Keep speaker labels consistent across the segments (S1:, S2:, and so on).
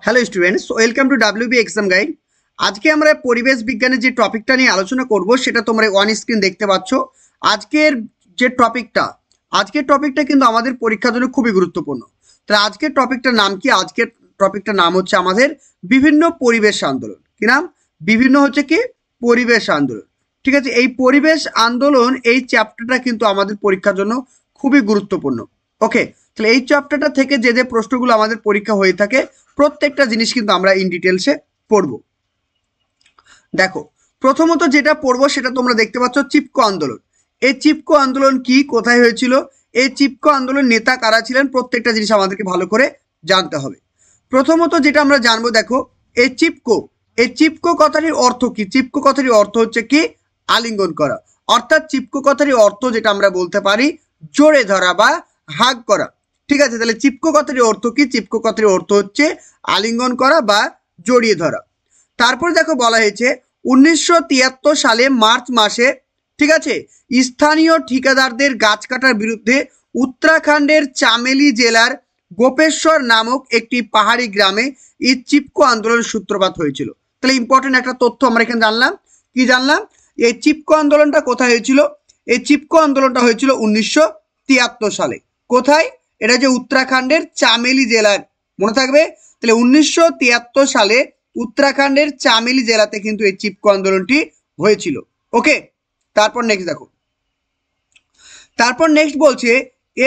S1: Hello students, welcome to WB exam guide. আজকে আমরা পরিবেশ বিজ্ঞানের যে টপিকটা নিয়ে আলোচনা করব সেটা তোমরা অন স্ক্রিন দেখতে পাচ্ছ। আজকের যে টপিকটা কিন্তু আমাদের পরীক্ষার জন্য খুবই গুরুত্বপূর্ণ। তাহলে আজকের টপিকটার নাম কি? আজকের টপিকটার নাম হচ্ছে আমাদের বিভিন্ন পরিবেশ আন্দোলন। কি নাম? বিভিন্ন হচ্ছে কি পরিবেশ আন্দোলন। ঠিক আছে, এই পরিবেশ আন্দোলন এই চ্যাপ্টারটা কিন্তু আমাদের পরীক্ষার জন্য খুবই গুরুত্বপূর্ণ। ওকে, তাহলে এই চ্যাপ্টারটা থেকে যে যে প্রশ্নগুলো আমাদের পরীক্ষা হয়ে থাকে প্রত্যেকটা জিনিস কিন্তু আমরা ইন ডিটেলসে পড়বো। দেখো, প্রথমত যেটা পড়বো সেটা তোমরা দেখতে পাচ্ছ চিপকো আন্দোলন। এই চিপকো আন্দোলন কি, কোথায় হয়েছিল, এই চিপকো আন্দোলন নেতা কারা ছিলেন, প্রত্যেকটা জিনিস আমাদেরকে ভালো করে জানতে হবে। প্রথমত যেটা আমরা জানবো, দেখো এই চিপকো কথাটির অর্থ কি? চিপকো কথাটির অর্থ হচ্ছে কি আলিঙ্গন করা। অর্থাৎ চিপকো কথাটির অর্থ যেটা আমরা বলতে পারি জোরে ধরা বা হাগ করা। ঠিক আছে, তাহলে চিপকো কথাটির অর্থ কি? চিপকো কথাটির অর্থ হচ্ছে আলিঙ্গন করা বা জড়িয়ে ধরা। তারপরে দেখো বলা হয়েছে 1973 সালে মার্চ মাসে, ঠিক আছে, স্থানীয় ঠিকাদারদের গাছ কাটার বিরুদ্ধে উত্তরাখণ্ডের চামেলি জেলার গোপেশ্বর নামক একটি পাহাড়ি গ্রামে এই চিপকো আন্দোলনের সূত্রপাত হয়েছিল। তাহলে ইম্পর্টেন্ট একটা তথ্য আমরা এখানে জানলাম। কি জানলাম? এই চিপকো আন্দোলনটা কোথায় হয়েছিল? এই চিপকো আন্দোলনটা হয়েছিল 1973 সালে। কোথায়? এটা যে উত্তরাখণ্ডের চামেলি জেলার, মনে থাকবে। তাহলে 1973 সালে উত্তরাখণ্ডের চামেলি জেলাতে কিন্তু এই চিপকো আন্দোলনটি হয়েছিল। ওকে, তারপর নেক্সট বলছে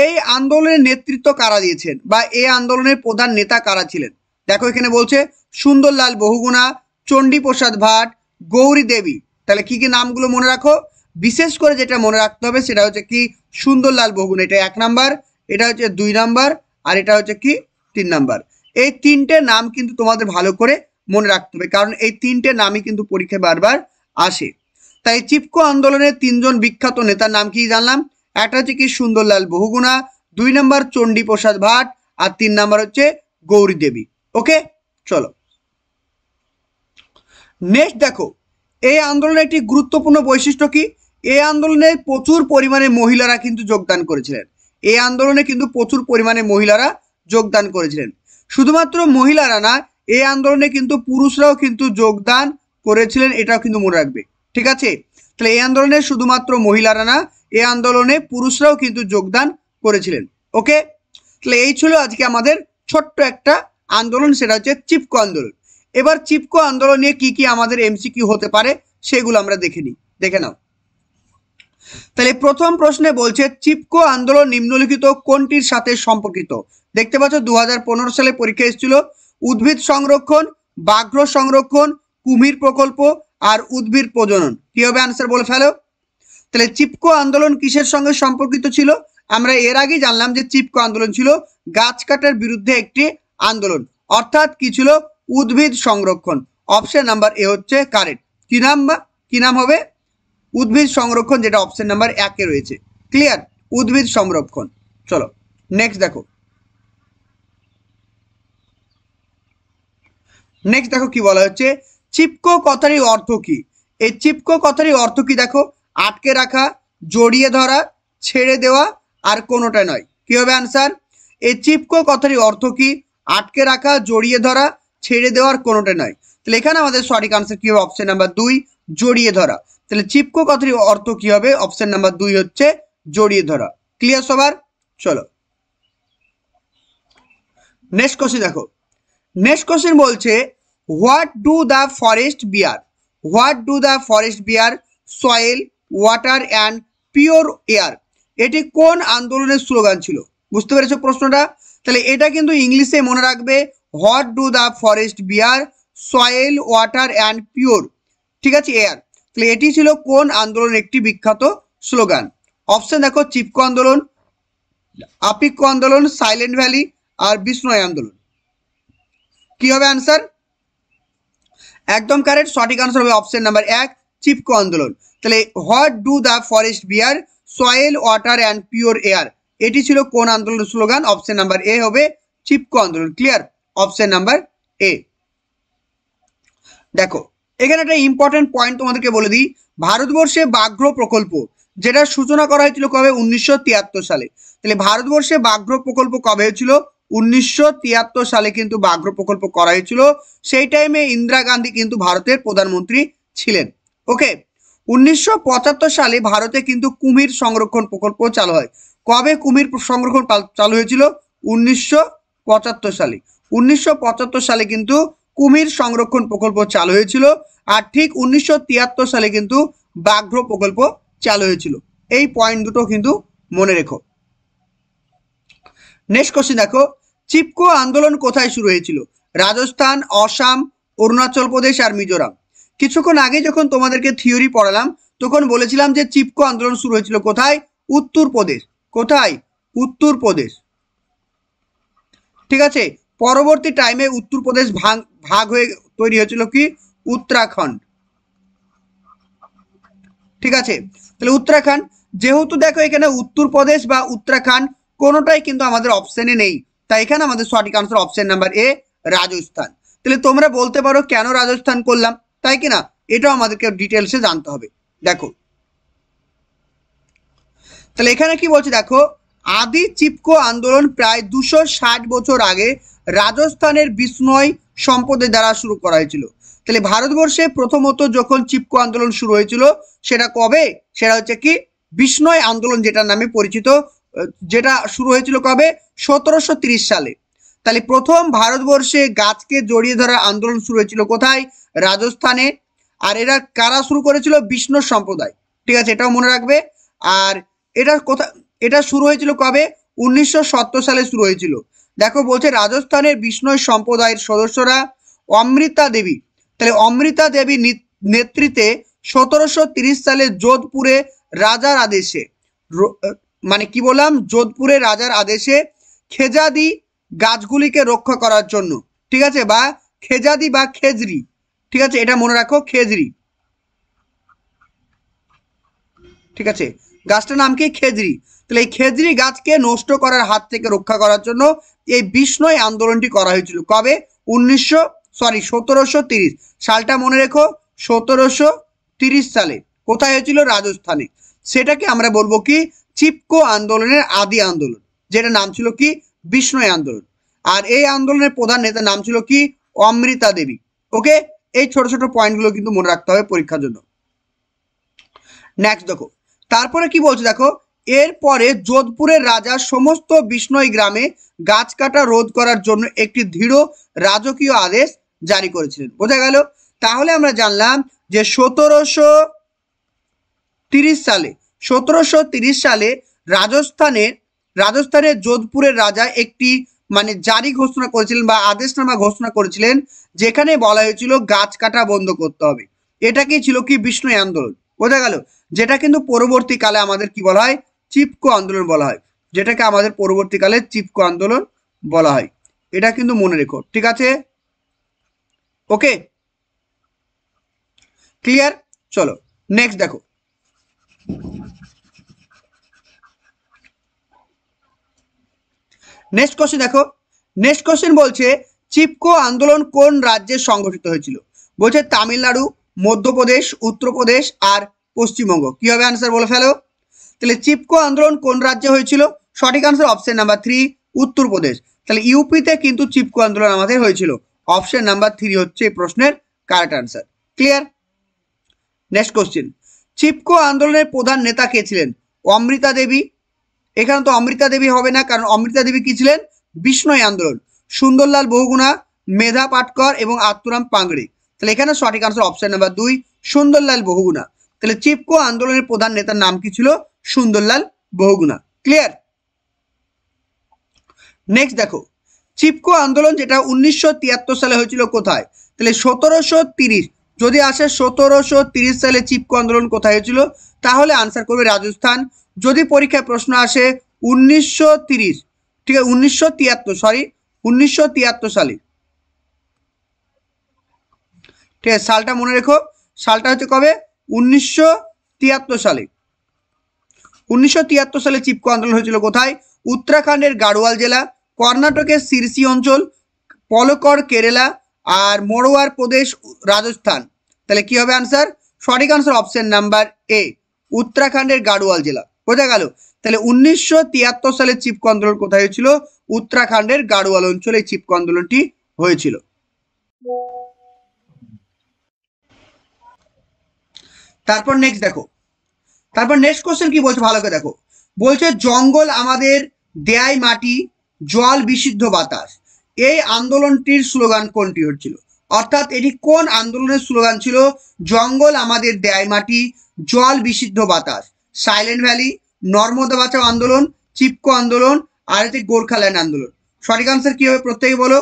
S1: এই আন্দোলনের নেতৃত্ব কারা দিয়েছেন বা এই আন্দোলনের প্রধান নেতা কারা ছিলেন। দেখো এখানে বলছে সুন্দরলাল বহুগুণা, চণ্ডীপ্রসাদ ভাট, গৌরী দেবী। তাহলে কি কি নামগুলো মনে রাখো? বিশেষ করে যেটা মনে রাখতে হবে সেটা হচ্ছে কি সুন্দরলাল বহুগুণা, এটা 1 নাম্বার, এটা হচ্ছে 2 নাম্বার, আর এটা হচ্ছে কি 3 নাম্বার। এই তিনটে নাম কিন্তু তোমাদের ভালো করে মনে রাখতে হবে, কারণ এই তিনটে নামই কিন্তু পরীক্ষায় বারবার আসে। তাই চিপকো আন্দোলনের 3জন বিখ্যাত নেতার নাম কি জানলাম। একটা হচ্ছে কি সুন্দরলাল বহুগুণা, 2 নাম্বার চণ্ডীপ্রসাদ ভাট, আর 3 নাম্বার হচ্ছে গৌরী দেবী। ওকে, চলো নেক্সট দেখো এই আন্দোলনের একটি গুরুত্বপূর্ণ বৈশিষ্ট্য কি? এই আন্দোলনে প্রচুর পরিমাণে মহিলারা কিন্তু যোগদান করেছিলেন। এই আন্দোলনে কিন্তু প্রচুর পরিমাণে মহিলারা যোগদান করেছিলেন। শুধুমাত্র মহিলারা না, এই আন্দোলনে কিন্তু পুরুষরাও কিন্তু যোগদান করেছিলেন, এটাও কিন্তু মনে রাখবে। ঠিক আছে, তাহলে এই আন্দোলনে শুধুমাত্র মহিলারা না, এই আন্দোলনে পুরুষরাও কিন্তু যোগদান করেছিলেন। ওকে, তাহলে এই ছিল আজকে আমাদের ছোট্ট একটা আন্দোলন, সেটা হচ্ছে চিপকো আন্দোলন। এবার চিপকো আন্দোলন নিয়ে কি কি আমাদের এমসিকিউ হতে পারে সেগুলো আমরা দেখে নাও। তাহলে প্রথম প্রশ্নে বলছে চিপকো আন্দোলন নিম্নলিখিত কোনটির সাথে সম্পর্কিত? দেখতে পাচ্ছ 2015 সালে পরীক্ষা এসেছিল। উদ্ভিদ সংরক্ষণ, ব্যাঘ্র সংরক্ষণ, কুমির প্রকল্প আর উদ্ভিদ প্রজনন। কি হবে আনসার বলে ফেলো। তাহলে চিপকো আন্দোলন কিসের সঙ্গে সম্পর্কিত ছিল? আমরা এর আগেই জানলাম যে চিপকো আন্দোলন ছিল গাছ কাটার বিরুদ্ধে একটি আন্দোলন। অর্থাৎ কি ছিল? উদ্ভিদ সংরক্ষণ। অপশন নাম্বার এ হচ্ছে কারেক্ট। কি নাম হবে? উদ্ভিদ সংরক্ষণ, যেটা অপশন নাম্বার 1 রয়েছে। ক্লিয়ার? উদ্ভিদ সংরক্ষণ। চলো নেক্সট দেখো কি বলা হচ্ছে। চিপকো কথারই অর্থ কি? এই চিপকো কথারই অর্থ কি? দেখো, আটকে রাখা, জড়িয়ে ধরা, ছেড়ে দেওয়া, আর কোনোটা নয়। কি হবে আনসার? এই চিপকো কথারই অর্থ কি? আটকে রাখা, জড়িয়ে ধরা, ছেড়ে দেওয়ার কোনোটা নয়। তাহলে এখানে আমাদের সঠিক আনসার কি হবে? অপশন নাম্বার 2, জড়িয়ে ধরা। তাহলে চিপকো কথারই অর্থ কি হবে? অপশন নাম্বার 2 হচ্ছে জড়িয়ে ধরা। ক্লিয়ার সবার? চলো নেক্সট কোশ্চেন দেখো। নেক্সট কোশ্চেন বলছে what do the forest bear? What do the forest bear? Soil, water and pure air. এটি কোন আন্দোলনের স্লোগান ছিল? বুঝতে পেরেছো প্রশ্নটা? তাহলে এটা কিন্তু ইংলিশে মনে রাখবে, what do the forest bear? Soil, water and pure, ঠিক আছে, এয়ার। তাহলে এটি ছিল কোন আন্দোলনের একটি বিখ্যাত স্লোগান? অপশন দেখো, চিপকো আন্দোলন, আপিকো আন্দোলন, সাইলেন্ট ভ্যালি, আর বিষ্ণয় আন্দোলন। কি হবে আনসার? একদম কারেক্ট, সঠিক আনসার হবে অপশন নাম্বার 1, চিপকো আন্দোলন। তাহলে what do the forest bear? Soil, water and pure air. এটি ছিল কোন আন্দোলনের স্লোগান? অপশন নাম্বার এ হবে চিপকো আন্দোলন। ক্লিয়ার? Option number A. দেখো এখানে একটা ইম্পর্টেন্ট পয়েন্ট তোমাদেরকে বলে দিই। ভারতবর্ষে ব্যাঘ্র প্রকল্প, যেটার সূচনা করা হয়েছিল কবে? 1973 সালে। তাহলে ভারতবর্ষে ব্যাঘ্র প্রকল্প কবে হয়েছিল? 1973 সালে কিন্তু ব্যাঘ্র প্রকল্প করা হয়েছিল। সেই টাইমে ইন্দিরা গান্ধী কিন্তু ভারতের প্রধানমন্ত্রী ছিলেন। ওকে, 1975 সালে ভারতে কিন্তু কুমির সংরক্ষণ প্রকল্প চালু হয়। কবে কুমির সংরক্ষণ চালু হয়েছিল? 1975 সালে। 1975 সালে কিন্তু কুমির সংরক্ষণ প্রকল্প চালু হয়েছিল। আর ঠিক 1973 সালে কিন্তু ব্যাঘ্র প্রকল্প চালু হয়েছিল। এই পয়েন্ট দুটো কিন্তু মনে রেখো। নেক্সট কোশ্চেন দেখো, চিপকো আন্দোলন কোথায় শুরু হয়েছিল? রাজস্থান, আসাম, অরুণাচল প্রদেশ আর মিজোরাম। কিছুক্ষণ আগে যখন তোমাদেরকে থিওরি পড়ালাম তখন বলেছিলাম যে চিপকো আন্দোলন শুরু হয়েছিল কোথায়? উত্তরপ্রদেশ। কোথায়? উত্তরপ্রদেশ। ঠিক আছে, পরবর্তী টাইমে উত্তরপ্রদেশ ভাগ হয়ে তৈরি হয়েছিল কি? উত্তরাখণ্ড। ঠিক আছে, তাহলে উত্তরাখণ্ড, যেহেতু দেখো এখানে উত্তরপ্রদেশ বা উত্তরাখণ্ড কোনোটাই কিন্তু আমাদের অপশনে নেই, তাই এখানে আমাদের সঠিক answer option number A, Rajasthan. তাহলে তোমরা বলতে পারো কেন রাজস্থান করলাম, তাই কি না? এটাও আমাদেরকে ডিটেলসে জানতে হবে। দেখো তাহলে এখানে কি বলছে দেখো, আদি চিপকো আন্দোলন প্রায় 260 বছর আগে রাজস্থানের বিষ্ণয় সম্প্রদায় দ্বারা শুরু করা হয়েছিল। তাহলে ভারতবর্ষে প্রথমত যখন চিপকো আন্দোলন শুরু হয়েছিল সেটা কবে? সেটা হচ্ছে কি বিষ্ণয় আন্দোলন যেটার নামে পরিচিত, যেটা শুরু হয়েছিল কবে? 1730 সালে। তাহলে প্রথম ভারতবর্ষে গাছকে জড়িয়ে ধরার আন্দোলন শুরু হয়েছিল কোথায়? রাজস্থানে। আর এরা কারা শুরু করেছিল? বিষ্ণু সম্প্রদায়। ঠিক আছে, এটাও মনে রাখবে। আর এটা শুরু হয়েছিল কবে? 1970 সালে শুরু হয়েছিল। দেখো বলছে রাজস্থানের বিষ্ণয় সম্প্রদায়ের সদস্যরা অমৃতা দেবী, তাহলে অমৃতা দেবী নেতৃত্বে 1730 সালে যোধপুরে রাজার আদেশে, মানে কি বললাম, যোধপুরে রাজার আদেশে খেজাদি গাছগুলিকে রক্ষা করার জন্য, ঠিক আছে, বা খেজাদি বা খেজরি, ঠিক আছে, এটা মনে রাখো, খেজরি। ঠিক আছে, গাছটার নাম কি? খেজরি। তাহলে এই খেজরি গাছকে নষ্ট করার হাত থেকে রক্ষা করার জন্য এই বিষ্ণয় আন্দোলনটি করা হয়েছিল। কবে? 1730 সালটা মনে রেখো, 1730 সালে। কোথায় হয়েছিল? রাজস্থানে। সেটাকে আমরা বলবো কি চিপকো আন্দোলনের আদি আন্দোলন, যেটা নাম ছিল কি বিষ্ণয় আন্দোলন। আর এই আন্দোলনের প্রধান নেতার নাম ছিল কি অমৃতা দেবী। ওকে, এই ছোট ছোট পয়েন্টগুলো কিন্তু মনে রাখতে হবে পরীক্ষার জন্য। নেক্সট দেখো, তারপরে কি বলছে দেখো, এরপরে যোধপুরের রাজা সমস্ত বিষ্ণয় গ্রামে গাছ কাটা রোধ করার জন্য একটি দৃঢ় রাজকীয় আদেশ জারি করেছিলেন। বোঝা গেল? তাহলে আমরা জানলাম যে 1730 সালে রাজস্থানের যোধপুরের রাজা একটি মানে জারি ঘোষণা করেছিলেন বা আদেশনামা ঘোষণা করেছিলেন, যেখানে বলা হয়েছিল গাছ কাটা বন্ধ করতে হবে। এটাকেই ছিল কি বিষ্ণয় আন্দোলন। বোঝা গেল? যেটা কিন্তু পরবর্তীকালে আমাদের কি বলা হয়? চিপকো আন্দোলন বলা হয়, যেটাকে আমাদের পরবর্তীকালে চিপকো আন্দোলন বলা হয়। এটা কিন্তু মনে রেখো। ঠিক আছে, ওকে, ক্লিয়ার? চলো নেক্সট দেখো, নেক্সট কোশ্চেন দেখো। নেক্সট কোশ্চেন বলছে চিপকো আন্দোলন কোন রাজ্যে সংগঠিত হয়েছিল? বলছে তামিলনাড়ু, মধ্যপ্রদেশ, উত্তরপ্রদেশ আর পশ্চিমবঙ্গ। কি হবে আনসার? বলে ফেলো। তাহলে চিপকো আন্দোলন কোন রাজ্যে হয়েছিল? সঠিক আনসার অপশন নাম্বার 3, উত্তরপ্রদেশ। তাহলে ইউপিতে কিন্তু চিপকো আন্দোলন আমাদের হয়েছিল। অপশন নাম্বার 3 হচ্ছে এই প্রশ্নের correct answer. Clear? Next question, Chipko আন্দোলনের প্রধান নেতা কে ছিলেন? অমৃতা দেবী। এখানে তো অমৃতা দেবী হবে না, কারণ অমৃতা দেবী কি ছিলেন? বিষ্ণয় আন্দোলন। সুন্দরলাল বহুগুণা, মেধা পাটকর এবং আত্মরাম পাংড়ে। তাহলে এখানে সঠিক answer option number 2, Sundarlal Bahuguna. তাহলে চিপকো আন্দোলনের প্রধান নেতার নাম কি ছিল? সুন্দরলাল বহুগুণা। ক্লিয়ার? নেক্সট দেখো, চিপকো আন্দোলন যেটা 1973 সালে হয়েছিল কোথায়? তাহলে 1730, যদি আসে 1730 সালে চিপকো আন্দোলন কোথায় হয়েছিল, তাহলে আনসার করবে রাজস্থান। যদি পরীক্ষায় প্রশ্ন আসে 1930, ঠিক আছে, 1973 সালে, ঠিক আছে, সালটা মনে রেখো। সালটা হচ্ছে কবে? 1973 সালে। 1973 সালে চিপকো আন্দোলন হয়েছিল কোথায়? উত্তরাখণ্ডের গাড়োয়াল জেলা, কর্ণাটকের সিরসি অঞ্চল, পলকর কেরালা আর মরোয়ার প্রদেশ রাজস্থান। তাহলে কি হবে আনসার? সঠিক আনসার অপশন নাম্বার এ, উত্তরাখণ্ডের গাড়োয়াল জেলা। বোঝা গেল? তাহলে 1973 সালে চিপকো আন্দোলন কোথায় হয়েছিল? উত্তরাখণ্ডের গাড়োয়াল অঞ্চলে এই চিপকো আন্দোলনটি হয়েছিল। তারপর নেক্সট দেখো, তারপর নেক্সট কোশ্চেন কি বলছে ভালো করে দেখো। বলছে জঙ্গল আমাদের দেয় মাটি, জল বিশুদ্ধ বাতাস, এই আন্দোলনটির স্লোগান কোনটি হচ্ছিল? অর্থাৎ এটি কোন আন্দোলনের স্লোগান ছিল? জঙ্গল আমাদের দেয় মাটি, জল বিশুদ্ধ বাতাস। সাইলেন্ট ভ্যালি, নর্মদা বাঁচাও আন্দোলন, চিপকো আন্দোলন, আর এতে গোর্খাল্যান্ড আন্দোলন। সঠিক আনসার কি হবে প্রত্যেকে বলো?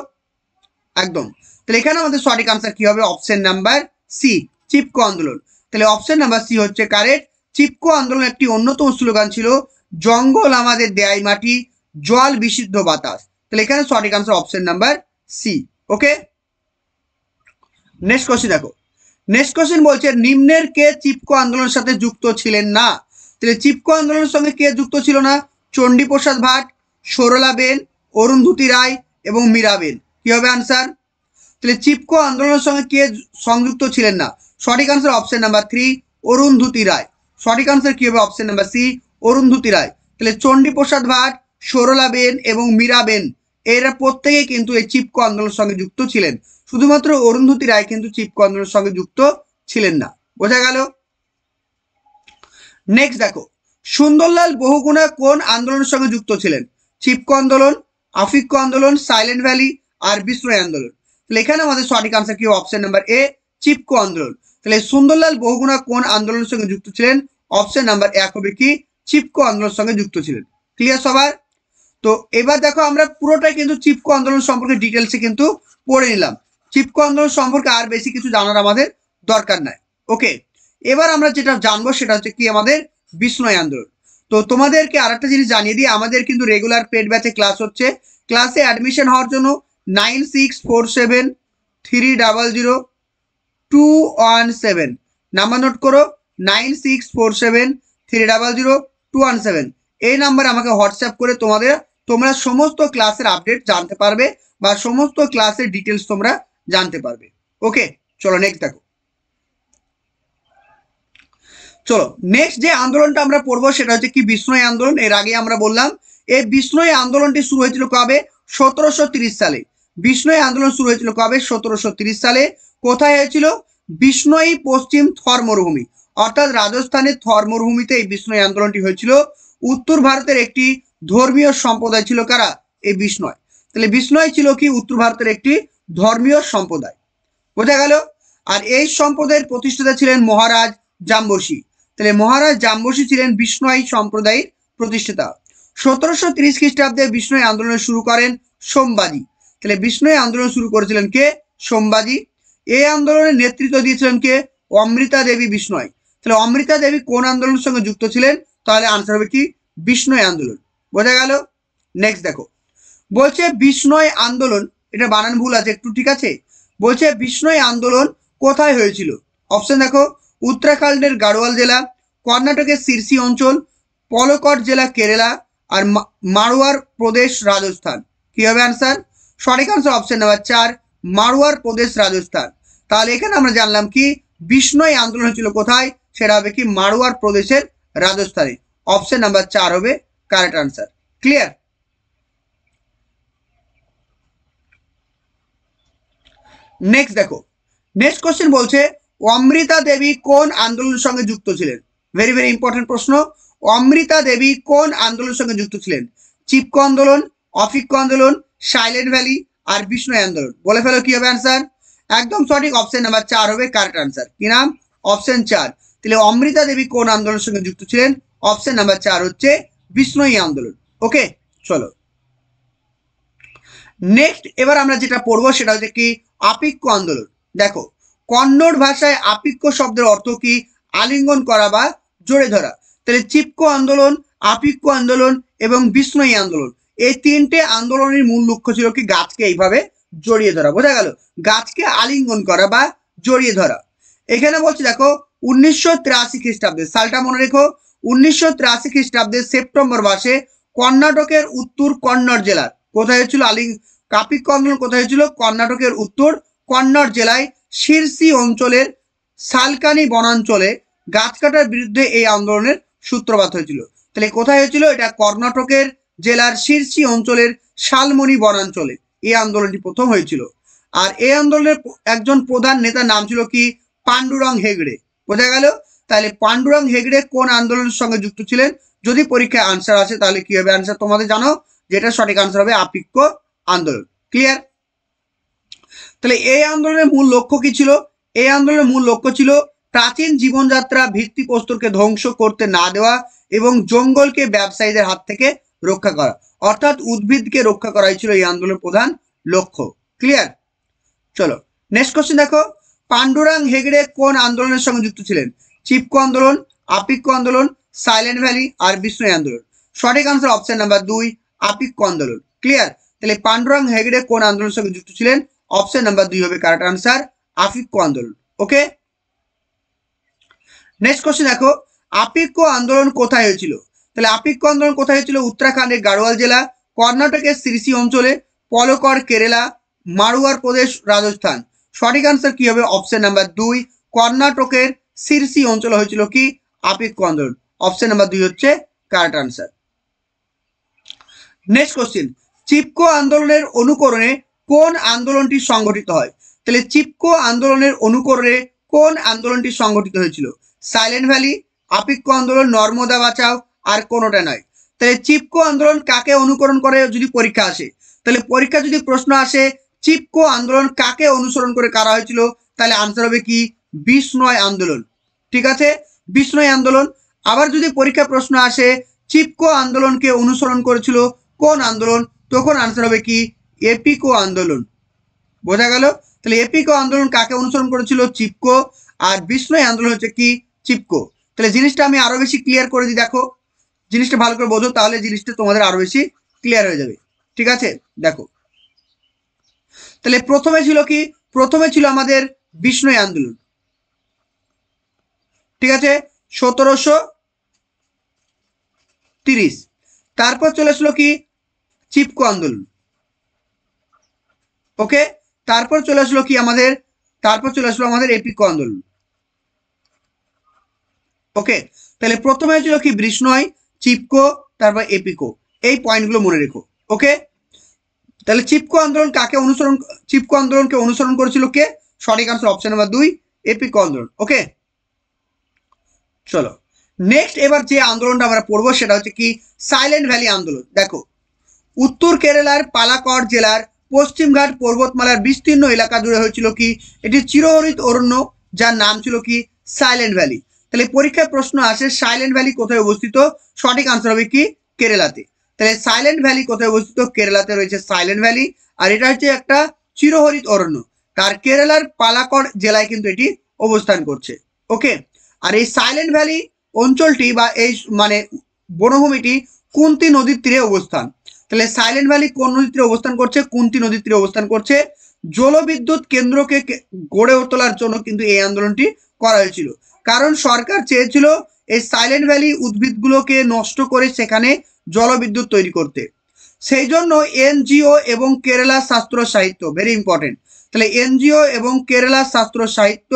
S1: একদম। তাহলে এখানে আমাদের সঠিক আনসার কি হবে? অপশন নাম্বার সি, চিপকো আন্দোলন। তাহলে অপশন নাম্বার সি হচ্ছে কারেক্ট। চিপকো আন্দোলন একটি অন্যতম স্লোগান ছিল জঙ্গল আমাদের দেয় মাটি, জল বিশুদ্ধ বাতাস। তাহলে এখানে সঠিক আনসার অপশন নাম্বার সি। ওকে, নেক্সট কোশ্চেন দেখো। নেক্সট কোশ্চেন বলছে নিম্নের কে চিপকো আন্দোলনের সাথে যুক্ত ছিলেন না? তাহলে চিপকো আন্দোলনের সঙ্গে কে যুক্ত ছিল না? চণ্ডীপ্রসাদ ভাট, সরলা বেন, অরুন্ধতী রায় এবং মীরাবেন। কি হবে আনসার? তাহলে চিপকো আন্দোলনের সঙ্গে কে সংযুক্ত ছিলেন না? সঠিক answer option number 3, Arundhati Roy. সঠিক আনসার কি হবে? Option number C, Arundhati Roy. তাহলে চণ্ডীপ্রসাদ ভাট, সরলা বেন এবং মীরাবেন এরা প্রত্যেকে কিন্তু এই চিপকো আন্দোলনের সঙ্গে যুক্ত ছিলেন। শুধুমাত্র অরুন্ধতী রায় কিন্তু চিপকো আন্দোলনের সঙ্গে যুক্ত ছিলেন না। বোঝা গেল? নেক্সট দেখো, সুন্দরলাল বহুগুণা কোন আন্দোলনের সঙ্গে যুক্ত ছিলেন? চিপকো আন্দোলন, আফিক্কো আন্দোলন, সাইলেন্ট ভ্যালি আর বিষ্ণুই আন্দোলন। তাহলে এখানে আমাদের সঠিক আনসার কি হবে? অপশন নাম্বার এ, চিপকো আন্দোলন। তাহলে সুন্দরলাল বহুগুণা কোন আন্দোলনের সঙ্গে যুক্ত ছিলেন? অপশন নাম্বার 1 হবে কি? চিপকো আন্দোলনের সঙ্গে যুক্ত ছিলেন। ক্লিয়ার সবার? তো এবার দেখো আমরা পুরোটাই কিন্তু চিপকো আন্দোলন সম্পর্কে ডিটেলসে কিন্তু পড়ে নিলাম। চিপকো আন্দোলন সম্পর্কে আর বেশি কিছু জানার আমাদের দরকার নাই। ওকে, এবার আমরা যেটা জানবো সেটা হচ্ছে কি আমাদের বিষ্ণুই আন্দোলন। তো তোমাদেরকে আর একটা জিনিস জানিয়ে দিই, আমাদের কিন্তু রেগুলার পেড ব্যাচে ক্লাস হচ্ছে। ক্লাসে অ্যাডমিশন হওয়ার জন্য 9647300217 নাম্বার নোট করো, 9647300217। এই নাম্বারে আমাকে হোয়াটসঅ্যাপ করে তোমরা সমস্ত ক্লাসের আপডেট জানতে পারবে বা সমস্ত ক্লাসের ডিটেলস তোমরা জানতে পারবে। ওকে, চলো নেক্সট দেখো। চলো নেক্সট যে আন্দোলনটা আমরা পড়বো সেটা হচ্ছে কি বিষ্ণুই আন্দোলন। এর আগে আমরা বললাম এই বিষ্ণুই আন্দোলনটি শুরু হয়েছিল কবে? 1730 সালে। বিষ্ণুই আন্দোলন শুরু হয়েছিল কবে? 1730 সালে। কোথায় হয়েছিল? বিষ্ণুই পশ্চিম থর মরুভূমি, অর্থাৎ রাজস্থানের থর মরুভূমিতে এই বিষ্ণুই আন্দোলনটি হয়েছিল। উত্তর ভারতের একটি ধর্মীয় সম্প্রদায় ছিল কারা? এই বিষ্ণুই। তাহলে বিষ্ণুই ছিল কি? উত্তর ভারতের একটি ধর্মীয় সম্প্রদায়। বোঝা গেল? আর এই সম্প্রদায়ের প্রতিষ্ঠাতা ছিলেন মহারাজ জাম্বসী। তাহলে মহারাজ জাম্বসী ছিলেন বিষ্ণুই সম্প্রদায়ের প্রতিষ্ঠাতা। 1730 খ্রিস্টাব্দে বিষ্ণুই আন্দোলন শুরু করেন সোমবাজি। তাহলে বিষ্ণুই আন্দোলন শুরু করেছিলেন কে? সোমবাজি। এই আন্দোলনের নেতৃত্ব দিয়েছিলেন কে? অমৃতা দেবী বিষ্ণুই। তাহলে অমৃতা দেবী কোন আন্দোলনের সঙ্গে যুক্ত ছিলেন? তাহলে আনসার হবে কি? বিষ্ণুই আন্দোলন। বোঝা গেল? নেক্সট দেখো, বলছে বিষ্ণুই আন্দোলন, এটা বানান ভুল আছে একটু, ঠিক আছে? বলছে বিষ্ণুই আন্দোলন কোথায় হয়েছিল? অপশন দেখো, উত্তরাখণ্ডের গাড়োয়াল জেলা, কর্ণাটকের সিরসি অঞ্চল, পলকট জেলা কেরালা, আর মারওয়ার প্রদেশ রাজস্থান। কি হবে আনসার? সঠিক answer option number 4, Marwar Pradesh Rajasthan. তাহলে এখানে আমরা জানলাম কি বিষ্ণুই আন্দোলন হয়েছিল কোথায়? সেটা হবে কি মারওয়ার প্রদেশের রাজস্থানে। অপশন নাম্বার 4 হবে কারেক্ট আনসার। ক্লিয়ার? নেক্সট দেখো, নেক্সট কোশ্চেন বলছে অমৃতা দেবী কোন আন্দোলনের সঙ্গে যুক্ত ছিলেন? ভেরি ভেরি ইম্পর্টেন্ট প্রশ্ন। অমৃতা দেবী কোন আন্দোলনের সঙ্গে যুক্ত ছিলেন? চিপকো আন্দোলন, অফিক্কো আন্দোলন, সাইলেন্ট ভ্যালি আর বিষ্ণুই আন্দোলন। বলে ফেলো কি হবে আনসার? একদম সঠিক, অপশন নাম্বার 4 হবে কারেক্ট আনসার। কি নাম? অপশন 4। তাহলে অমৃতা দেবী কোন আন্দোলনের সঙ্গে যুক্ত ছিলেন? অপশন নাম্বার 4 হচ্ছে বিষ্ণুই আন্দোলন। ওকে, চলো নেক্সট এবার আমরা যেটা পড়বো সেটা হচ্ছে কি আপিক্য আন্দোলন। দেখো, কন্নড় ভাষায় আপিক্য শব্দের অর্থ কি? আলিঙ্গন করা বা জড়ে ধরা। তাহলে চিপকো আন্দোলন, আপিক্য আন্দোলন এবং বিষ্ণুই আন্দোলন, এই তিনটে আন্দোলনের মূল লক্ষ্য ছিল কি গাছকে এইভাবে জড়িয়ে ধরা। বোঝা গেল? গাছকে আলিঙ্গন করা বা জড়িয়ে ধরা। এখানে বলছে দেখো 1983 খ্রিস্টাব্দে, সালটা মনে রেখো, 1983 খ্রিস্টাব্দের সেপ্টেম্বর মাসে কর্ণাটকের উত্তর কন্নড় জেলার কোথায় হয়েছিল আপিক্য আন্দোলন? কোথায় হয়েছিল? কর্ণাটকের উত্তর কন্নড় জেলায় শিরসি অঞ্চলের সালকানি বনাঞ্চলে গাছ কাটার বিরুদ্ধে এই আন্দোলনের সূত্রপাত হয়েছিল। তাহলে কোথায় হয়েছিল? এটা কর্ণাটকের জেলার শিরসি অঞ্চলের শালমণি বনাঞ্চলে এই আন্দোলনটি প্রথম হয়েছিল। আর এই আন্দোলনের একজন প্রধান নেতার নাম ছিল কি? পান্ডুরং হেগড়ে। বোঝা গেল? তাহলে পান্ডুরং হেগড়ে কোন আন্দোলনের সঙ্গে যুক্ত ছিলেন? যদি পরীক্ষায় আনসার আসে তাহলে কি হবে আনসার? তোমাদের জানো যেটা সঠিক আনসার হবে আপিক্য আন্দোলন। ক্লিয়ার? তাহলে এই আন্দোলনের মূল লক্ষ্য কি ছিল? এই আন্দোলনের মূল লক্ষ্য ছিল প্রাচীন জীবনযাত্রা ভিত্তিপ্রস্তরকে ধ্বংস করতে না দেওয়া এবং জঙ্গলকে ব্যবসায়ীদের হাত থেকে রক্ষা করা, অর্থাৎ উদ্ভিদকে রক্ষা করাই ছিল এই আন্দোলনের প্রধান লক্ষ্য। ক্লিয়ার? চলো নেক্সট কোশ্চেন দেখো, পান্ডুরাং হেগড়ে কোন আন্দোলনের সঙ্গে যুক্ত ছিলেন? চিপকো আন্দোলন, আপিক্য আন্দোলন, সাইলেন্ট ভ্যালি আর বিষ্ণুই আন্দোলন। সঠিক আনসার অপশন নাম্বার 2 আপিক্য আন্দোলন। ক্লিয়ার? তাহলে পান্ডুরাং হেগড়ে কোন আন্দোলনের সঙ্গে যুক্ত ছিলেন? অপশন নাম্বার 2 হবে কারেক্ট আনসার আপিক্য আন্দোলন। ওকে, নেক্সট কোশ্চেন দেখো, আপিক্য আন্দোলন কোথায় হয়েছিল? তাহলে আপিক্য আন্দোলন কোথায় হয়েছিল? উত্তরাখণ্ডের গাড়োয়াল জেলা, কর্ণাটকের সিরসি অঞ্চলে, পলকর কেরালা, মারওয়ার প্রদেশ রাজস্থান। সঠিক আনসার কি হবে? অপশন নাম্বার 2 কর্ণাটকের সিরসি অঞ্চলে হয়েছিল কি? আপিক্য আন্দোলন। অপশন নাম্বার 2 হচ্ছে correct answer. Next question, Chipko আন্দোলনের অনুকরণে কোন আন্দোলনটি সংগঠিত হয়? তাহলে চিপকো আন্দোলনের অনুকরণে কোন আন্দোলনটি সংগঠিত হয়েছিল? সাইলেন্ট ভ্যালি, আপিক্য আন্দোলন, নর্মদা বাঁচাও আর কোনোটা নয়। তাহলে চিপকো আন্দোলন কাকে অনুকরণ করে যদি পরীক্ষা আসে? তাহলে পরীক্ষা যদি প্রশ্ন আসে চিপকো আন্দোলন কাকে অনুসরণ করে করা হয়েছিল, তাহলে আনসার হবে কি? বিষ্ণয় আন্দোলন। ঠিক আছে, বিষ্ণয় আন্দোলন। আবার যদি পরীক্ষা প্রশ্ন আসে চিপকো আন্দোলনকে অনুসরণ করেছিল কোন আন্দোলন, তখন আনসার হবে কি? এপিকো আন্দোলন। বোঝা গেল? তাহলে এপিকো আন্দোলন কাকে অনুসরণ করেছিল? চিপকো। আর বিষ্ণয় আন্দোলন হচ্ছে কি? চিপকো। তাহলে জিনিসটা আমি আরো বেশি ক্লিয়ার করে দিই, দেখো জিনিসটা ভালো করে বোঝো, তাহলে জিনিসটা তোমাদের আরো বেশি ক্লিয়ার হয়ে যাবে। ঠিক আছে, দেখো তাহলে প্রথমে ছিল কি? প্রথমে ছিল আমাদের বিষ্ণয় আন্দোলন। ঠিক আছে, 1730। তারপর চলে আসলো কি? চিপকো আন্দোলন। ওকে, তারপর চলে আসলো কি আমাদের? তারপর চলে আসলো আমাদের এপিকো আন্দোলন। ওকে, তাহলে প্রথমে ছিল কি? বিষ্ণয়, চিপকো, তারপর এপিকো। এই পয়েন্টগুলো মনে রেখো। ওকে, তাহলে চিপকো আন্দোলন কাকে অনুসরণ? চিপকো আন্দোলনকে অনুসরণ করেছিল কে? সঠিক আনসার অপশন নাম্বার 2 এপিকো আন্দোলন। ওকে, চলো নেক্সট এবার যে আন্দোলনটা আমরা পড়বো সেটা হচ্ছে কি? সাইলেন্ট ভ্যালি আন্দোলন। দেখো উত্তর কেরালার পালাকড় জেলার পশ্চিমঘাট পর্বতমালার বিস্তীর্ণ এলাকা জুড়ে হয়েছিল কি? এটি চিরহরিত অরণ্য যার নাম ছিল কি? Silent valley. তাহলে পরীক্ষায় প্রশ্ন আসে সাইলেন্ট ভ্যালি কোথায় অবস্থিত? সঠিক আনসার হবে কি? কেরালাতে। তাহলে সাইলেন্ট ভ্যালি কোথায় অবস্থিত? কেরালাতে রয়েছে সাইলেন্ট ভ্যালি। আর এটা হচ্ছে একটা চিরহরিত অরণ্য, তার কেরালার পালাকড় জেলায় কিন্তু এটি অবস্থান করছে। ওকে, আর এই সাইলেন্ট ভ্যালি অঞ্চলটি বা এই মানে বনভূমিটি কুন্তী নদীর তীরে অবস্থান। তাহলে সাইলেন্ট ভ্যালি কোন নদীর তীরে অবস্থান করছে? কুন্তী নদীর তীরে অবস্থান করছে। জলবিদ্যুৎ কেন্দ্রকে গড়ে তোলার জন্য কিন্তু এই আন্দোলনটি করা হয়েছিল, কারণ সরকার চেয়েছিল এই সাইলেন্ট ভ্যালি উদ্ভিদগুলোকে নষ্ট করে সেখানে জলবিদ্যুৎ তৈরি করতে। সেই জন্য এনজিও এবং কেরালা শাস্ত্র সাহিত্য, ভেরি ইম্পর্টেন্ট, তাহলে এনজিও এবং কেরালা শাস্ত্র সাহিত্য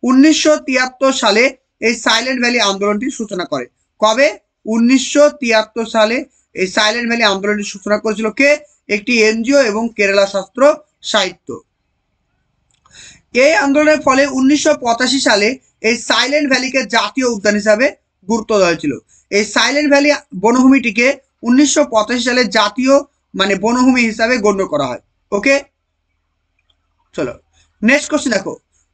S1: 1973 সালে এই সাইলেন্ট ভ্যালি আন্দোলনটির সূচনা করে। কবে? 1973 সালে এই সাইলেন্ট ভ্যালি আন্দোলনটির সূচনা করেছিল কে? একটি এনজিও এবং কেরালা শাস্ত্র সাহিত্য। এই আন্দোলনের ফলে 1985 সালে এই সাইলেন্ট ভ্যালিকে জাতীয় উদ্যান হিসাবে গুরুত্ব দেওয়া হয়েছিল। এই সাইলেন্ট ভ্যালি বনভূমিটিকে 1985 সালে জাতীয় মানে বনভূমি হিসাবে গণ্য করা হয়। ওকে, চলো নেক্সট কোশ্চেন দেখো,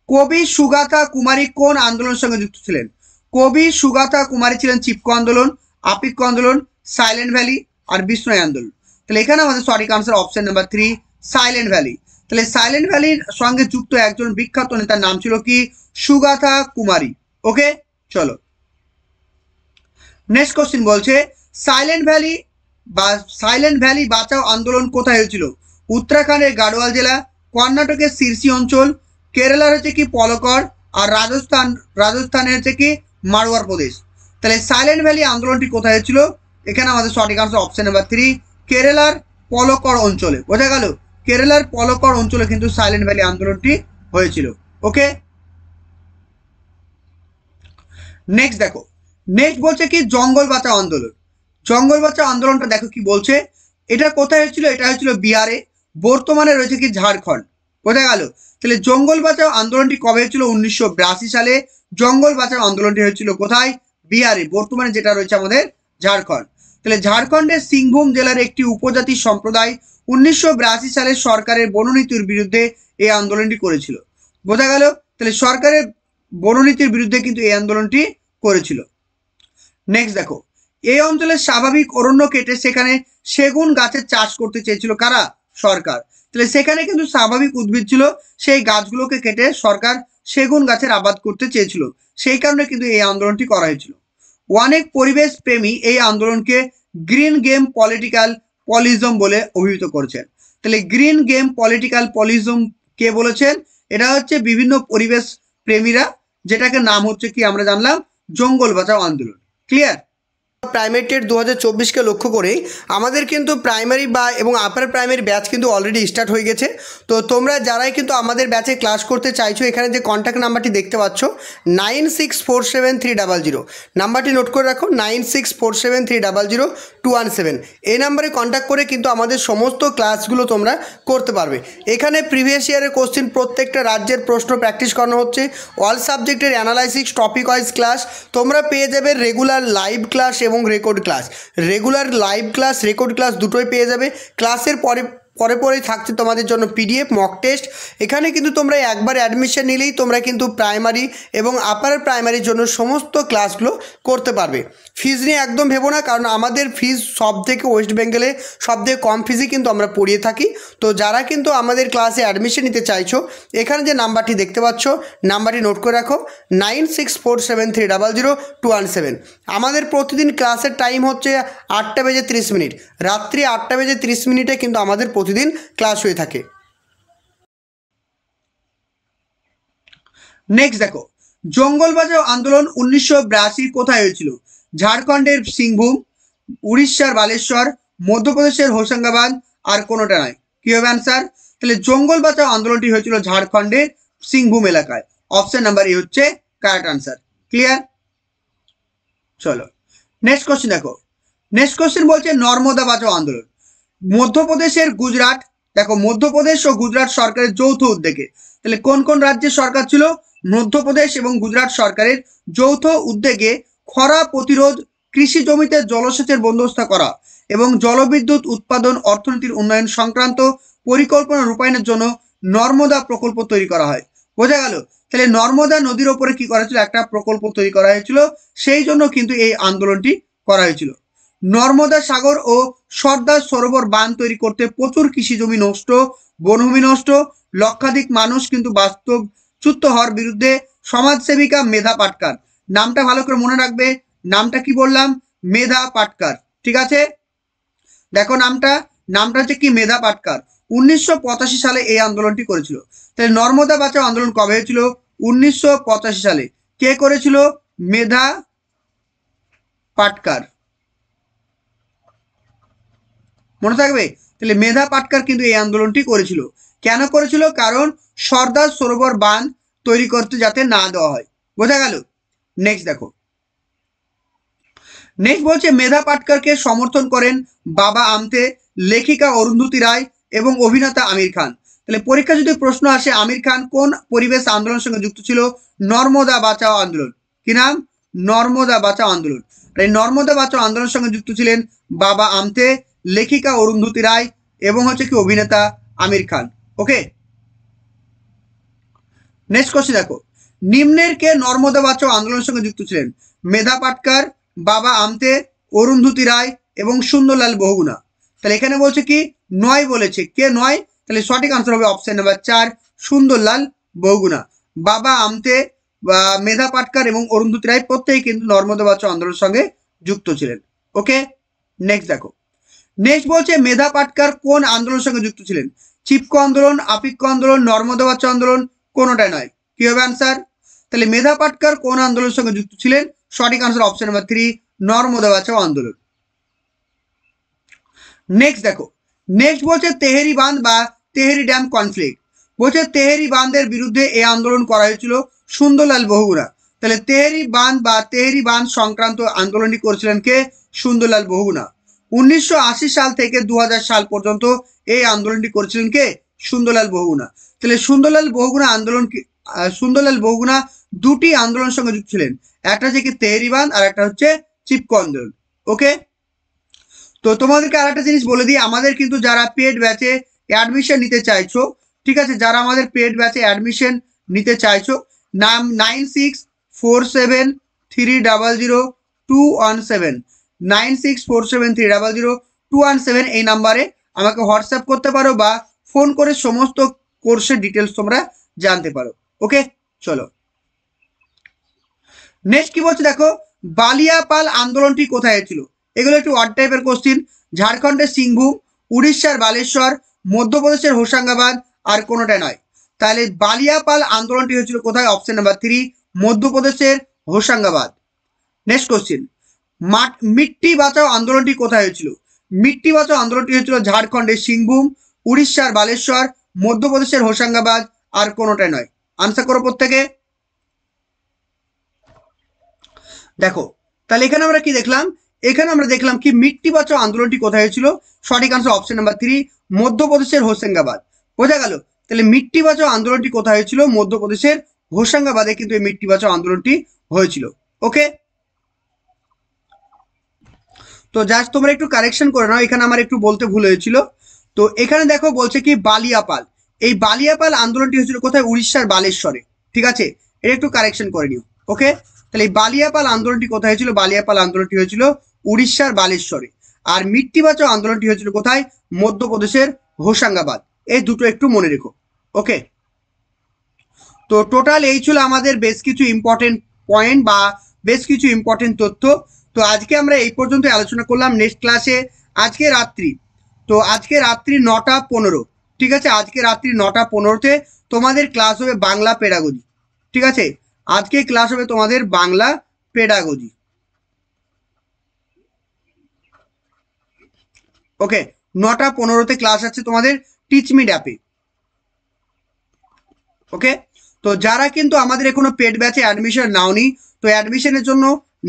S1: কবি সুগাতা কুমারী কোন আন্দোলনের সঙ্গে যুক্ত ছিলেন? কবি সুগাতা কুমারী ছিলেন চিপকো আন্দোলন, আপিক্য আন্দোলন, সাইলেন্ট ভ্যালি আর বিষ্ণয় আন্দোলন। তাহলে এখানে আমাদের সঠিক answer option number 3 silent valley. তাহলে সাইলেন্ট ভ্যালির সঙ্গে যুক্ত একজন বিখ্যাত নেতার নাম ছিল কি? সুগাতা কুমারী। ওকে, চলো নেক্সট কোশ্চেন বলছে সাইলেন্ট ভ্যালি বাঁচাও আন্দোলন কোথায় হয়েছিল? উত্তরাখণ্ডের গাড়োয়াল জেলা, কর্ণাটকের সিরসি অঞ্চল, কেরালার হচ্ছে কি পলকড়, আর রাজস্থানের হচ্ছে কি মারওয়ার প্রদেশ। তাহলে সাইলেন্ট ভ্যালি আন্দোলনটি কোথায় হয়েছিল? এখানে আমাদের সঠিক আনসার অপশন নাম্বার 3 কেরালার পলকড় অঞ্চলে। বোঝা গেল? কেরালার পলকড় অঞ্চলে কিন্তু সাইলেন্ট ভ্যালি আন্দোলনটি হয়েছিল। ওকে, নেক্সট দেখো, নেক্সট বলছে কি জঙ্গল বাঁচাও আন্দোলন। জঙ্গল বাঁচাও আন্দোলনটা দেখো কি বলছে, এটা কোথায় হয়েছিল, এটা হয়েছিল বিহারে, বর্তমানে রয়েছে কি ঝাড়খণ্ড। বোঝা গেল? তাহলে জঙ্গল বাঁচাও আন্দোলনটি কবে হয়েছিল? 1982 সালে জঙ্গল বাঁচাও আন্দোলনটি হয়েছিল কোথায়? বিহারে, বর্তমানে যেটা রয়েছে আমাদের ঝাড়খণ্ড। তাহলে ঝাড়খণ্ডের সিংভূম জেলার একটি উপজাতি সম্প্রদায় 1982 সালে সরকারের বননীতির বিরুদ্ধে এই আন্দোলনটি করেছিল। বোঝা গেল? তাহলে সরকারের বননীতির বিরুদ্ধে কিন্তু এই আন্দোলনটি করেছিল। নেক্সট দেখো, এই অঞ্চলের স্বাভাবিক অরণ্য কেটে সেখানে সেগুন গাছের চাষ করতে চেয়েছিল কারা? সরকার। তাহলে সেখানে কিন্তু স্বাভাবিক উদ্ভিদ ছিল, সেই গাছগুলোকে কেটে সরকার সেগুন গাছের আবাদ করতে চেয়েছিল, সেই কারণে কিন্তু এই আন্দোলনটি করা হয়েছিল। অনেক পরিবেশ প্রেমী এই আন্দোলনকে গ্রিন গেম পলিটিক্যাল পলিজম বলে অভিহিত করেছেন। তাহলে গ্রিন গেম পলিটিক্যাল পলিজম কে বলেছেন? এটা হচ্ছে বিভিন্ন পরিবেশ প্রেমীরা, যেটাকে নাম হচ্ছে কি আমরা জানলাম জঙ্গল বাঁচাও আন্দোলন। ক্লিয়ার? প্রাইমারি টেট 2024কে লক্ষ্য করে আমাদের কিন্তু প্রাইমারি বা এবং আপার প্রাইমারি ব্যাচ কিন্তু অলরেডি স্টার্ট হয়ে গেছে। তো তোমরা যারাই কিন্তু আমাদের ব্যাচে ক্লাস করতে চাইছো, এখানে যে কন্ট্যাক্ট নাম্বারটি দেখতে পাচ্ছ 96473000, নাম্বারটি নোট করে রাখো, 9647300217। এই নাম্বারে কন্ট্যাক্ট করে কিন্তু আমাদের সমস্ত ক্লাসগুলো তোমরা করতে পারবে। এখানে প্রিভিয়াস ইয়ারের কোশ্চেন, প্রত্যেকটা রাজ্যের প্রশ্ন প্র্যাকটিস করানো হচ্ছে, অল সাবজেক্টের অ্যানালাইসিস, টপিক ওয়াইজ ক্লাস তোমরা পেয়ে যাবে, রেগুলার লাইভ ক্লাস এবং record class. Regular live class, record class দুটোই পেয়ে যাবে। ক্লাসের পরেই থাকছে তোমাদের জন্য পিডিএফ, মক টেস্ট। এখানে কিন্তু তোমরা একবার অ্যাডমিশন নিলেই তোমরা কিন্তু প্রাইমারি এবং আপার প্রাইমারির জন্য সমস্ত ক্লাসগুলো করতে পারবে। ফিজ নিয়ে একদম ভেবো না, কারণ আমাদের ফিজ সব থেকে ওয়েস্ট বেঙ্গলে সবথেকে কম ফিজই কিন্তু আমরা পড়িয়ে থাকি। তো যারা কিন্তু আমাদের ক্লাসে অ্যাডমিশন নিতে চাইছো, এখানে যে নাম্বারটি দেখতে পাচ্ছ, নাম্বারটি নোট করে রাখো, 9647300217। আমাদের প্রতিদিন ক্লাসের টাইম হচ্ছে 8:30, রাত্রি 8:30 কিন্তু আমাদের প্রতিদিন ক্লাস হয়ে থাকে। নেক্সট দেখো, জঙ্গল বাঁচাও আন্দোলন 1982 কোথায় হয়েছিল? ঝাড়খণ্ডের সিংভূম, উড়িষ্যার বালেশ্বর, মধ্যপ্রদেশের হোশাঙ্গাবাদ, আর কোনোটা নয়। কি হবে অ্যান্সার? তাহলে জঙ্গল বাঁচাও আন্দোলনটি হয়েছিল ঝাড়খণ্ডের সিংভূম এলাকায়। অপশন নাম্বার এ হচ্ছে কারেক্ট আনসার। ক্লিয়ার? চলো নেক্সট কোশ্চেন দেখো। নেক্সট কোশ্চেন বলছে নর্মদা বাঁচাও আন্দোলন। মধ্যপ্রদেশের গুজরাট, দেখো মধ্যপ্রদেশ ও গুজরাট সরকারের যৌথ উদ্যোগে, তাহলে কোন কোন রাজ্যের সরকার ছিল? মধ্যপ্রদেশ এবং গুজরাট সরকারের যৌথ উদ্যোগে খরা প্রতিরোধ, কৃষি জমিতে জলসেচের বন্দোবস্ত করা এবং জলবিদ্যুৎ উৎপাদন অর্থনীতির উন্নয়ন সংক্রান্ত পরিকল্পনা রূপায়ণের জন্য নর্মদা প্রকল্প তৈরি করা হয়। বোঝা গেল? তাহলে নর্মদা নদীর ওপরে কি করা হয়েছিল? একটা প্রকল্প তৈরি করা হয়েছিল, সেই জন্য কিন্তু এই আন্দোলনটি করা হয়েছিল। নর্মদা সাগর ও সর্দার সরোবর বাঁধ তৈরি করতে প্রচুর কৃষি জমি নষ্ট, বনভূমি নষ্ট, লক্ষাধিক মানুষ কিন্তু বাস্তুচ্যুত হওয়ার বিরুদ্ধে সমাজসেবিকা মেধা পাটকার, নামটা ভালো করে মনে রাখবে, নামটা কি বললাম? মেধা পাটকার। ঠিক আছে, দেখো নামটা হচ্ছে কি? মেধা পাটকার। 1985 সালে এই আন্দোলনটি করেছিল। তাহলে নর্মদা বাঁচাও আন্দোলন কবে হয়েছিল? 1985 সালে। কে করেছিল? মেধা পাটকার। মনে থাকবে? তাহলে মেধা পাটকার কিন্তু এই আন্দোলনটি করেছিল। কেন করেছিল? কারণ সর্দার সরোবর বাঁধ তৈরি করতে যাতে না দেওয়া হয়। বোঝা গেল? নেক্সট দেখো, নেক্সট বলছে মেধা পাটকারকে সমর্থন করেন বাবা আমতে, লেখিকা অরুন্ধতী রায় এবং অভিনেতা আমির খান। তাহলে পরীক্ষা যদি প্রশ্ন আসে আমির খান কোন পরিবেশ আন্দোলনের সঙ্গে যুক্ত ছিল? নর্মদা বাঁচাও আন্দোলন। কি নাম? নর্মদা বাঁচাও আন্দোলন। এই নর্মদা বাঁচাও আন্দোলনের সঙ্গে যুক্ত ছিলেন বাবা আমতে, লেখিকা অরুন্ধতী রায় এবং হচ্ছে কি অভিনেতা আমির খান। ওকে, নেক্সট কোশ্চেন দেখো, নিম্নের কে নর্মদা বাঁচাও আন্দোলনের সঙ্গে যুক্ত ছিলেন? মেধা পাটকার, বাবা আমতে, অরুন্ধতী রায় এবং সুন্দরলাল বহুগুণা। তাহলে এখানে বলছে কি? নয় বলেছে। কে নয়? তাহলে সঠিক আনসার হবে অপশন নাম্বার 4, সুন্দরলাল বহুগুণা। বাবা আমতে, মেধা পাটকার এবং অরুন্ধতী রায় প্রত্যেকেই কিন্তু নর্মদা বাঁচাও আন্দোলনের সঙ্গে যুক্ত ছিলেন। ওকে, নেক্সট দেখো, নেক্সট বলছে মেধা পাটকার কোন আন্দোলনের সঙ্গে যুক্ত ছিলেন? চিপকো আন্দোলন, আপিক্কো আন্দোলন, নর্মদা বাঁচাও আন্দোলন, কোনোটাই নয়। কি হবে অ্যান্সার? তাহলে মেধা পাটকার কোন আন্দোলনের সঙ্গে যুক্ত ছিলেন? সঠিক আনসার অপশন নাম্বার 3, নর্মদা বাঁচাও আন্দোলন। নেক্সট দেখো, নেক্সট বলছে তেহেরি বাঁধ বা তেহেরি ড্যাম কনফ্লিক্ট। বলছে তেহেরি বাঁধের বিরুদ্ধে এই আন্দোলন করা হয়েছিল সুন্দরলাল বহুগুণা। তাহলে তেহেরি বাঁধ বা তেহেরি বাঁধ সংক্রান্ত আন্দোলনটি করেছিলেন কে? সুন্দরলাল বহুগুণা। 1980 সাল থেকে 2000 সাল পর্যন্ত এই আন্দোলনটি করেছিলেন কে? সুন্দরলাল বহুগুণা। তাহলে সুন্দরলাল বহুগুণা আন্দোলন সুন্দরলাল বহুগুণা দুটি আন্দোলনের সঙ্গে যুক্ত ছিলেন, একটা হচ্ছে কি তেহরি বাঁধ আর একটা হচ্ছে চিপকো আন্দোলন। ওকে, তো তোমাদেরকে আর একটা জিনিস বলে দিই, আমাদের কিন্তু যারা পেড ব্যাচে অ্যাডমিশন নিতে চাইছো, ঠিক আছে, যারা আমাদের পেড ব্যাচে অ্যাডমিশন নিতে চাইছো, 9647300217 9647300217 এই নাম্বারে আমাকে হোয়াটসঅ্যাপ করতে পারো বা ফোন করে সমস্ত কোর্সের ডিটেলস তোমরা জানতে পারো। ওকে, চলো নেক্সট কি বলছে দেখো, বালিয়াপাল আন্দোলনটি কোথায় হয়েছিল? এগুলো একটু ওয়ার্ড টাইপের কোশ্চিন। ঝাড়খণ্ডের সিংভূম, উড়িষ্যার বালেশ্বর, মধ্যপ্রদেশের হোশাঙ্গাবাদ, আর কোনোটা নয়। তাহলে বালিয়াপাল আন্দোলনটি হয়েছিল কোথায়? অপশন নাম্বার 3, মধ্যপ্রদেশের হোশাঙ্গাবাদ। নেক্সট কোশ্চিন, মিট্টি বাঁচাও আন্দোলনটি কোথায় হয়েছিল? মিট্টি বাঁচাও আন্দোলনটি হয়েছিল ঝাড়খণ্ডের সিংভূম, উড়িষ্যার বালেশ্বর, মধ্যপ্রদেশের হোশাঙ্গাবাদ, আর কোনোটা নয়। আনসার করো প্রত্যেকে। দেখো তাহলে এখানে আমরা কি দেখলাম? এখানে আমরা দেখলাম কি মিট্টি বাঁচাও আন্দোলনটি কোথায় হয়েছিল? সঠিক আনসার অপশন নাম্বার 3, মধ্যপ্রদেশের হোশাঙ্গাবাদ। বোঝা গেল? তাহলে মিট্টি বাঁচাও আন্দোলনটি কোথায় হয়েছিল? মধ্যপ্রদেশের হোশাঙ্গাবাদে কিন্তু এই মিট্টি বাঁচাও আন্দোলনটি হয়েছিল। ওকে, তো জাস্ট তোমরা একটু কারেকশন করে নাও, এখানে আমার একটু বলতে ভুল হয়েছিল। তো এখানে দেখো বলছে কি বালিয়াপাল, এই বালিয়াপাল আন্দোলনটি হয়েছিল কোথায়? উড়িষ্যার বালেশ্বরে। ঠিক আছে, এটা একটু কারেকশন করে নিও। ওকে, তাহলে এই বালিয়াপাল আন্দোলনটি কোথায় হয়েছিল? বালিয়াপাল আন্দোলনটি হয়েছিল উড়িষ্যার বালেশ্বরে। আর মিট্টি বাঁচাও আন্দোলনটি হয়েছিল কোথায়? মধ্যপ্রদেশের হোশাঙ্গাবাদ। এই দুটো একটু মনে রেখো। ওকে, তো টোটাল এই ছিল আমাদের বেশ কিছু ইম্পর্টেন্ট পয়েন্ট বা বেশ কিছু ইম্পর্টেন্ট তথ্য। তো আজকে আমরা এই পর্যন্ত আলোচনা করলাম। নেক্সট ক্লাসে আজকে রাত্রি, তো আজকে রাত্রি 9:15, ঠিক আছে, আজকে রাত্রি 9:15-তে তোমাদের ক্লাস হবে বাংলা পেডাগোজি। ঠিক আছে, আজকে ক্লাস হবে তোমাদের বাংলা পেডাগোজি। ওকে, 9:15-তে ক্লাস আছে তোমাদের টিচমিট অ্যাপে। ওকে, তো যারা কিন্তু আমাদের এখনো পেড ব্যাচে অ্যাডমিশন নাওনি, তো অ্যাডমিশনের জন্য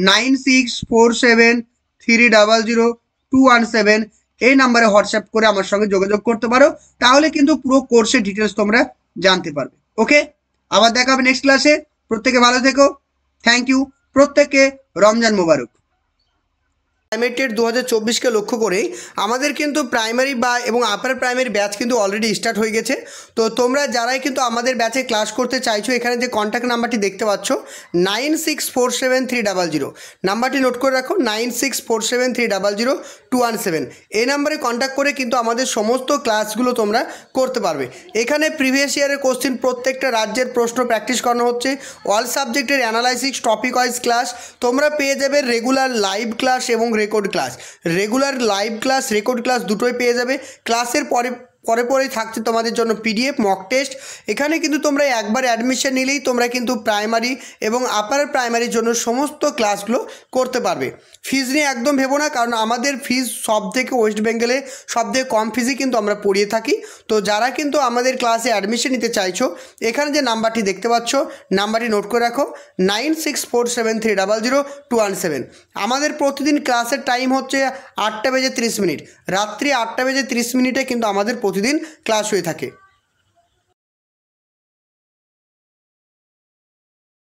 S1: 9647300217 এই নাম্বারে হোয়াটসঅ্যাপ করে আমার সঙ্গে যোগাযোগ করতে পারো, তাহলে কিন্তু পুরো কোর্সের ডিটেলস তোমরা জানতে পারবে। ওকে, আবার দেখা হবে নেক্সট ক্লাসে। প্রত্যেকে ভালো থেকো, থ্যাংক ইউ, প্রত্যেককে রমজান মোবারক। প্রাইমারি টেট 2024কে লক্ষ্য করে আমাদের কিন্তু প্রাইমারি বা এবং আপার প্রাইমারি ব্যাচ কিন্তু অলরেডি স্টার্ট হয়ে গেছে। তো তোমরা যারাই কিন্তু আমাদের ব্যাচে ক্লাস করতে চাইছো, এখানে যে কন্ট্যাক্ট নাম্বারটি দেখতে পাচ্ছ 96473002, নাম্বারটি নোট করে রাখো, 9647300217। এই নাম্বারে কন্ট্যাক্ট করে কিন্তু আমাদের সমস্ত ক্লাসগুলো তোমরা করতে পারবে। এখানে প্রিভিয়াস ইয়ারের কোশ্চেন, প্রত্যেকটা রাজ্যের প্রশ্ন প্র্যাকটিস করানো হচ্ছে, অল সাবজেক্টের অ্যানালাইসিস, টপিক ওয়াইজ ক্লাস তোমরা পেয়ে যাবে, রেগুলার লাইভ ক্লাস এবং record class. Regular live class, record class দুটোই পেয়ে যাবে। ক্লাসের পরেই থাকছে তোমাদের জন্য পিডিএফ, মক টেস্ট। এখানে কিন্তু তোমরা একবার অ্যাডমিশন নিলেই তোমরা কিন্তু প্রাইমারি এবং আপার প্রাইমারির জন্য সমস্ত ক্লাসগুলো করতে পারবে। ফিজ নিয়ে একদম ভেবো না, কারণ আমাদের ফিজ সব থেকে ওয়েস্ট বেঙ্গলে সবথেকে কম ফিজই কিন্তু আমরা পড়িয়ে থাকি। তো যারা কিন্তু আমাদের ক্লাসে অ্যাডমিশন নিতে চাইছো, এখানে যে নাম্বারটি দেখতে পাচ্ছ, নাম্বারটি নোট করে রাখো, 9647300217। আমাদের প্রতিদিন ক্লাসের টাইম হচ্ছে 8টা বেজে 30 মিনিট, রাত্রি 8টা বেজে 30 মিনিটে কিন্তু আমাদের প্রতিদিন ক্লাস হয়ে থাকে।